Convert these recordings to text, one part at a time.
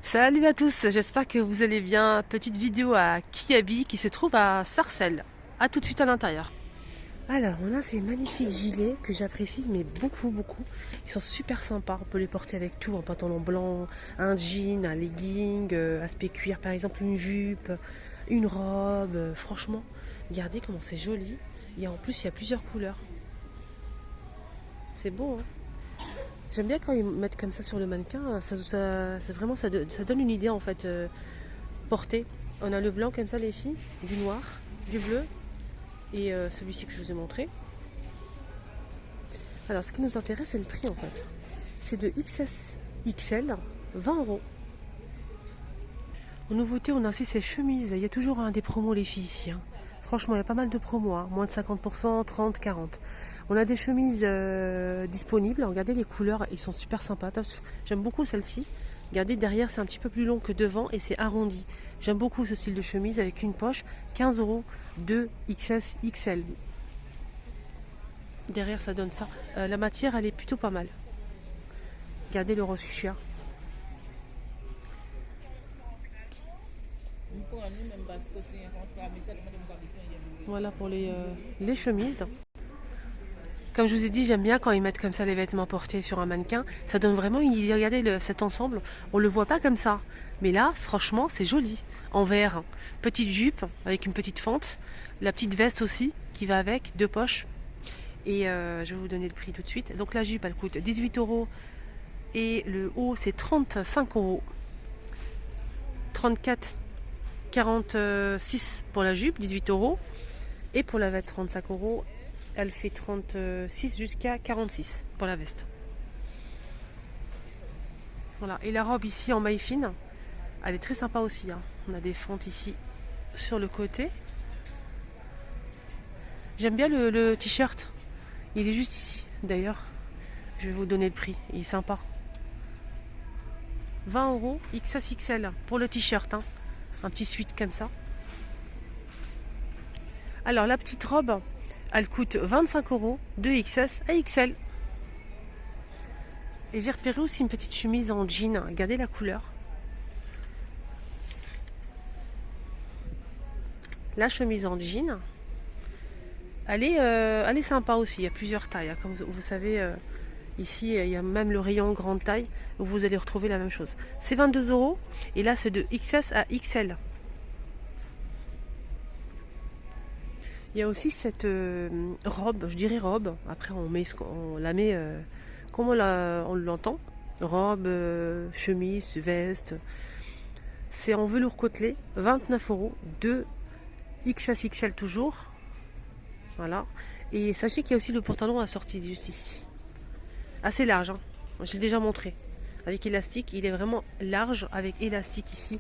Salut à tous, j'espère que vous allez bien. Petite vidéo à Kiabi qui se trouve à Sarcelles. A tout de suite à l'intérieur. Alors, on a ces magnifiques gilets que j'apprécie, mais beaucoup, beaucoup. Ils sont super sympas. On peut les porter avec tout, un pantalon blanc, un jean, un legging, aspect cuir par exemple, une jupe, une robe. Franchement, regardez comment c'est joli. Et en plus, il y a plusieurs couleurs. C'est beau, hein. J'aime bien quand ils mettent comme ça sur le mannequin. C'est vraiment, ça donne une idée en fait. Porté. On a le blanc comme ça les filles, du noir, du bleu et celui-ci que je vous ai montré. Alors ce qui nous intéresse c'est le prix en fait. C'est de XS XL, 20 euros. En nouveauté on a aussi ces chemises. Il y a toujours des promos les filles ici, hein. Franchement il y a pas mal de promos, hein. Moins de 50%, 30, 40. On a des chemises disponibles. Regardez les couleurs, ils sont super sympas. J'aime beaucoup celle-ci. Regardez, derrière, c'est un petit peu plus long que devant et c'est arrondi. J'aime beaucoup ce style de chemise avec une poche. 15 euros de XS XL. Derrière, ça donne ça. La matière, elle est plutôt pas mal. Regardez le rose fuchsia. Voilà pour les chemises. Comme je vous ai dit, j'aime bien quand ils mettent comme ça les vêtements portés sur un mannequin. Ça donne vraiment une idée. Regardez cet ensemble, on le voit pas comme ça. Mais là, franchement, c'est joli. En vert, petite jupe avec une petite fente. La petite veste aussi qui va avec, deux poches. Et je vais vous donner le prix tout de suite. Donc la jupe, elle coûte 18 euros. Et le haut, c'est 35 euros. 34, 46 pour la jupe, 18 euros. Et pour la veste, 35 euros. Elle fait 36 jusqu'à 46 pour la veste. Voilà. Et la robe ici en maille fine, elle est très sympa aussi, hein. On a des fentes ici sur le côté. J'aime bien le t-shirt. Il est juste ici. D'ailleurs, je vais vous donner le prix. Il est sympa. 20 euros XSXL pour le t-shirt, hein. Un petit suite comme ça. Alors la petite robe, elle coûte 25 euros de XS à XL. Et j'ai repéré aussi une petite chemise en jean. Regardez la couleur. La chemise en jean, elle est sympa aussi. Il y a plusieurs tailles, hein. Comme vous savez, ici, il y a même le rayon grande taille où vous allez retrouver la même chose. C'est 22 euros et là, c'est de XS à XL. Il y a aussi cette robe, je dirais robe. Après, on la met comme on l'entend. Robe, chemise, veste. C'est en velours côtelé, 29 euros, de XSXL toujours. Voilà. Et sachez qu'il y a aussi le pantalon assorti juste ici. Assez large, hein. Je l'ai déjà montré. Avec élastique, il est vraiment large avec élastique ici.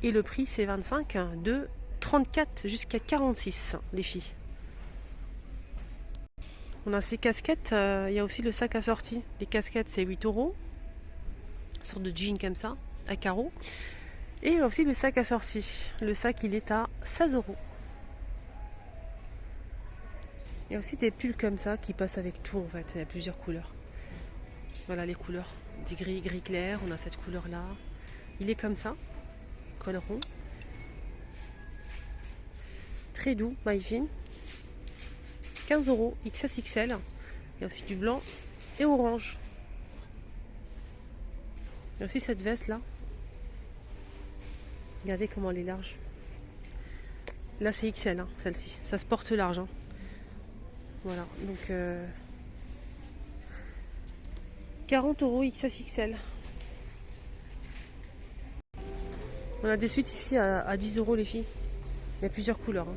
Et le prix, c'est 25, de 34 jusqu'à 46, les filles. On a ces casquettes, il y a aussi le sac assorti. Les casquettes, c'est 8 euros. Une sorte de jean comme ça, à carreaux. Et aussi le sac assorti. Le sac, il est à 16 euros. Il y a aussi des pulls comme ça qui passent avec tout en fait. Il y a plusieurs couleurs. Voilà les couleurs. Du gris, gris clair. On a cette couleur là. Il est comme ça. Col rond. Très doux, maille fine. 15 euros, XSXL. Il y a aussi du blanc et orange. Il y a aussi cette veste là. Regardez comment elle est large. Là c'est XL, hein, celle-ci. Ça se porte large, hein. Voilà, donc 40 euros XSXL. On a des suites ici à 10 euros les filles. Il y a plusieurs couleurs, hein.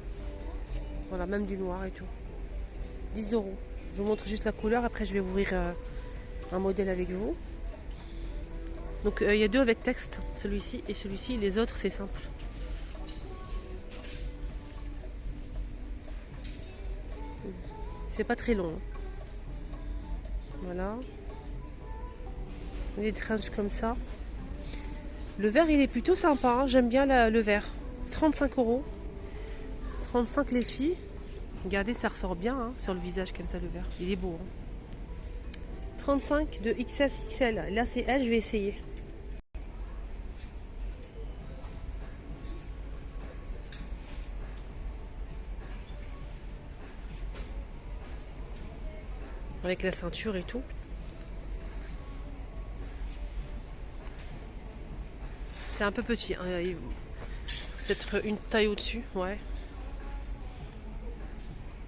Voilà, même du noir et tout. 10 euros. Je vous montre juste la couleur, après je vais ouvrir un modèle avec vous. Donc il y a deux avec texte, celui-ci et celui-ci. Les autres c'est simple. C'est pas très long, hein. Voilà. Des tranches comme ça. Le vert il est plutôt sympa, hein. J'aime bien le vert. 35 euros. 35 les filles. Regardez, ça ressort bien, hein, sur le visage comme ça le vert. Il est beau, hein. 35 de XSXL. Là c'est elle, je vais essayer. avec la ceinture et tout. C'est un peu petit, hein. Peut-être une taille au-dessus, ouais.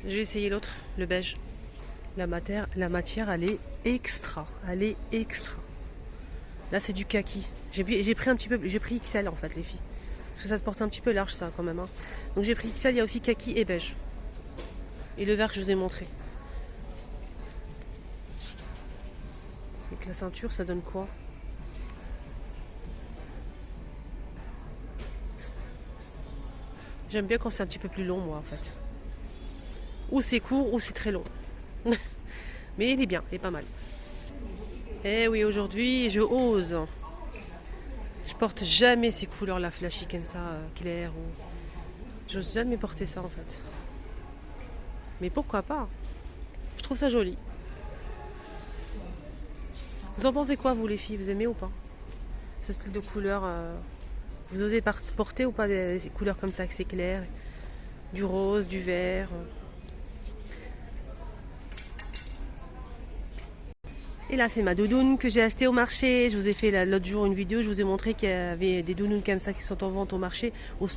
Je vais essayer l'autre, le beige. La matière, elle est extra. Elle est extra. Là, c'est du kaki. J'ai pris un petit peu, j'ai pris XL en fait, les filles. Parce que ça se porte un petit peu large, ça, quand même. Hein. Donc j'ai pris XL, il y a aussi kaki et beige. Et le vert que je vous ai montré. Avec la ceinture, ça donne quoi? J'aime bien quand c'est un petit peu plus long, moi, en fait. Ou c'est court, ou c'est très long. Mais il est bien, il est pas mal. Eh oui, aujourd'hui, je ose. Je porte jamais ces couleurs-là flashy comme ça, claires. Ou... J'ose jamais porter ça, en fait. Mais pourquoi pas? Je trouve ça joli. Vous en pensez quoi, vous, les filles? Vous aimez ou pas ce style de couleur? Vous osez porter ou pas des couleurs comme ça, assez claires? Du rose, du vert. Et là, c'est ma doudoune que j'ai achetée au marché. Je vous ai fait l'autre jour une vidéo. Je vous ai montré qu'il y avait des doudounes comme ça qui sont en vente au marché.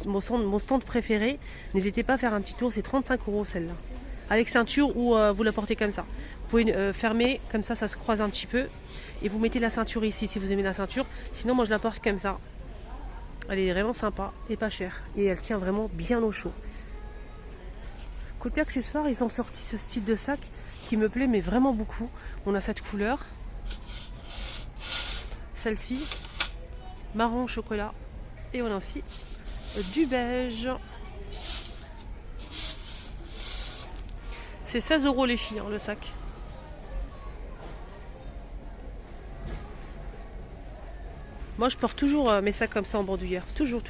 Mon stand préféré. N'hésitez pas à faire un petit tour. C'est 35 € celle-là. Avec ceinture ou vous la portez comme ça. Vous pouvez fermer. Comme ça, ça se croise un petit peu. Et vous mettez la ceinture ici si vous aimez la ceinture. Sinon, moi, je la porte comme ça. Elle est vraiment sympa et pas chère. Et elle tient vraiment bien au chaud. Côté accessoires, ils ont sorti ce style de sac qui me plaît mais vraiment beaucoup. On a cette couleur, celle-ci, marron chocolat, et on a aussi du beige. C'est 16 € les filles, hein, le sac. Moi je porte toujours mes sacs comme ça en bandoulière, toujours.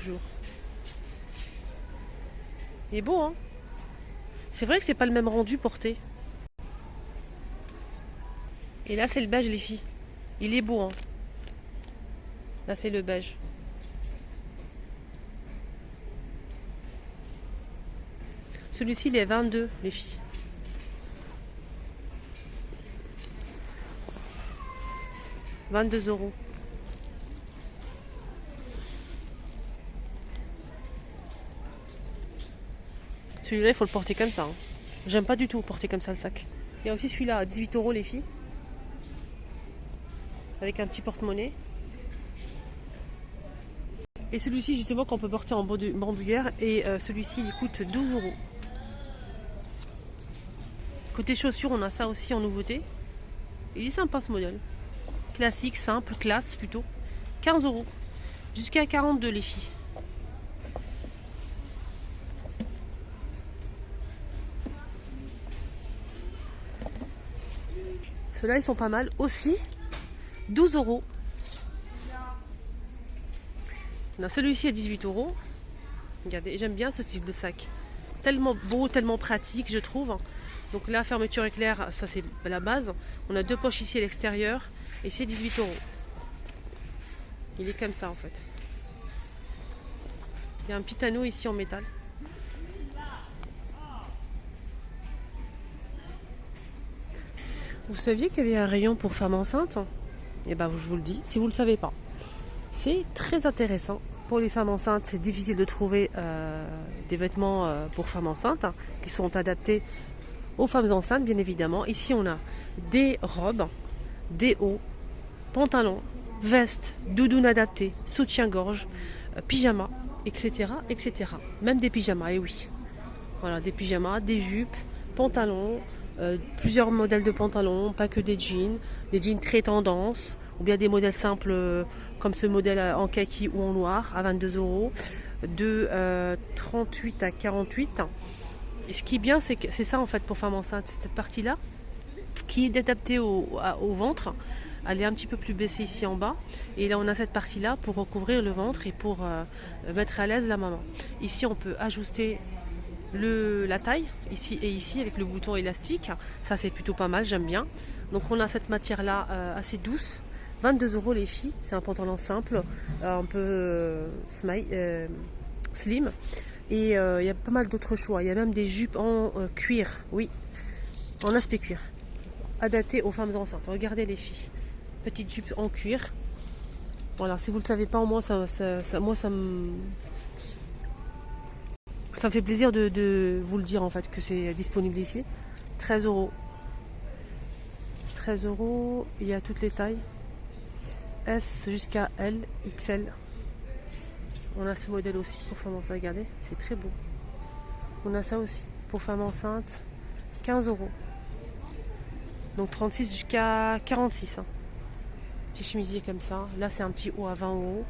Il est beau, hein. C'est vrai que c'est pas le même rendu porté. Et là, c'est le beige, les filles. Il est beau, hein. Là, c'est le beige. Celui-ci, il est 22, les filles. « 22 €. Celui-là, il faut le porter comme ça. Hein. J'aime pas du tout porter comme ça le sac. Il y a aussi celui-là à 18 € les filles. Avec un petit porte-monnaie. Et celui-ci justement qu'on peut porter en bandoulière. Et celui-ci il coûte 12 €. Côté chaussures on a ça aussi en nouveauté. Il est sympa ce modèle. Classique, simple, classe plutôt. 15 €. Jusqu'à 42 les filles. Ceux-là ils sont pas mal aussi. 12 €. On a celui-ci à 18 €. Regardez, j'aime bien ce style de sac. Tellement beau, tellement pratique, je trouve. Donc la fermeture éclair, ça c'est la base. On a deux poches ici à l'extérieur et c'est 18 €. Il est comme ça en fait. Il y a un petit anneau ici en métal. Vous saviez qu'il y avait un rayon pour femmes enceintes? Eh bien, je vous le dis, si vous ne le savez pas. C'est très intéressant. Pour les femmes enceintes, c'est difficile de trouver des vêtements pour femmes enceintes qui sont adaptés aux femmes enceintes, bien évidemment. Ici, on a des robes, des hauts, pantalons, vestes, doudounes adaptées, soutien-gorge, pyjamas, etc., etc. Même des pyjamas, et oui. Voilà, des pyjamas, des jupes, pantalons, plusieurs modèles de pantalons, pas que des jeans très tendance, ou bien des modèles simples comme ce modèle en kaki ou en noir à 22 €, de 38 à 48. Et ce qui est bien, c'est que c'est ça en fait pour femmes enceintes, c'est cette partie-là qui est adaptée au ventre. Elle est un petit peu plus baissée ici en bas. Et là, on a cette partie-là pour recouvrir le ventre et pour mettre à l'aise la maman. Ici, on peut ajuster la taille, ici et ici, avec le bouton élastique. Ça, c'est plutôt pas mal, j'aime bien. Donc, on a cette matière-là assez douce. 22 € les filles. C'est un pantalon simple, un peu slim. Et il y a pas mal d'autres choix. Il y a même des jupes en cuir, oui, en aspect cuir. adapté aux femmes enceintes. Regardez les filles. Petite jupe en cuir. Voilà, si vous ne le savez pas, au moins moi ça me fait plaisir de vous le dire en fait que c'est disponible ici. 13 euros. 13 euros, il y a toutes les tailles. S jusqu'à L, XL. On a ce modèle aussi pour femmes enceintes. Regardez, c'est très beau. On a ça aussi pour femmes enceintes. 15 euros. Donc 36 jusqu'à 46. Hein. Petit chemisier comme ça. Là, c'est un petit haut à 20 euros.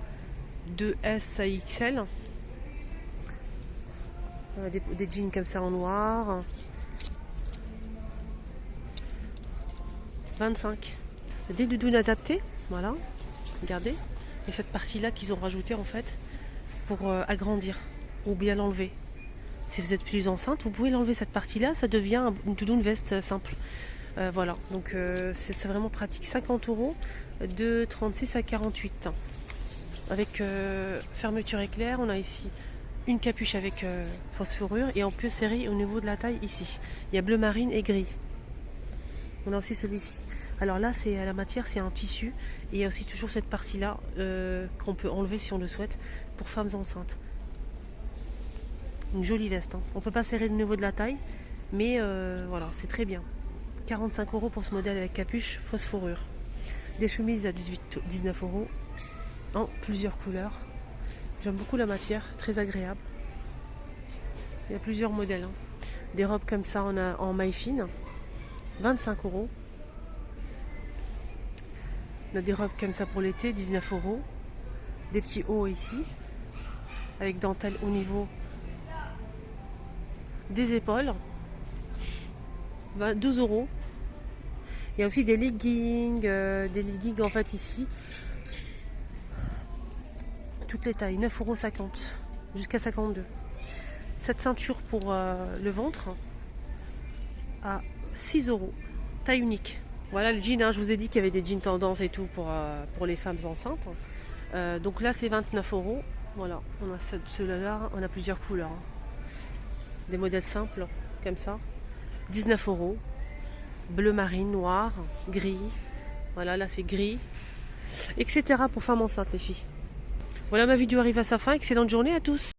De S à XL. On a des jeans comme ça en noir. 25. Des doudounes adaptées. Voilà. Regardez. Et cette partie-là qu'ils ont rajouté en fait pour agrandir ou bien l'enlever. Si vous êtes plus enceinte, vous pouvez l'enlever cette partie-là. Ça devient une doudoune veste simple. Voilà. Donc c'est vraiment pratique. 50 euros de 36 à 48. Avec fermeture éclair. On a ici une capuche avec fausse fourrure et en plus serré au niveau de la taille ici. Il y a bleu marine et gris. On a aussi celui-ci. Alors là, c'est à la matière, c'est un tissu. Et il y a aussi toujours cette partie-là qu'on peut enlever si on le souhaite pour femmes enceintes. Une jolie veste. Hein. On ne peut pas serrer au niveau de la taille, mais voilà, c'est très bien. 45 euros pour ce modèle avec capuche, fausse fourrure. Des chemises à 19 euros en plusieurs couleurs. J'aime beaucoup la matière, très agréable. Il y a plusieurs modèles. Hein. Des robes comme ça en maille fine, 25 euros. On a des robes comme ça pour l'été, 19 euros. Des petits hauts ici, avec dentelle au niveau des épaules, 12 euros. Il y a aussi des leggings en fait ici. Toutes les tailles, 9,50 € jusqu'à 52. Cette ceinture pour le ventre à 6 euros, taille unique. Voilà le jean, hein, je vous ai dit qu'il y avait des jeans tendance et tout pour les femmes enceintes. Donc là c'est 29 euros. Voilà, on a ceux-là, on a plusieurs couleurs. Hein. Des modèles simples comme ça. 19 euros. Bleu marine, noir, gris. Voilà, là c'est gris. Etc. pour femmes enceintes les filles. Voilà, ma vidéo arrive à sa fin. Excellente journée à tous.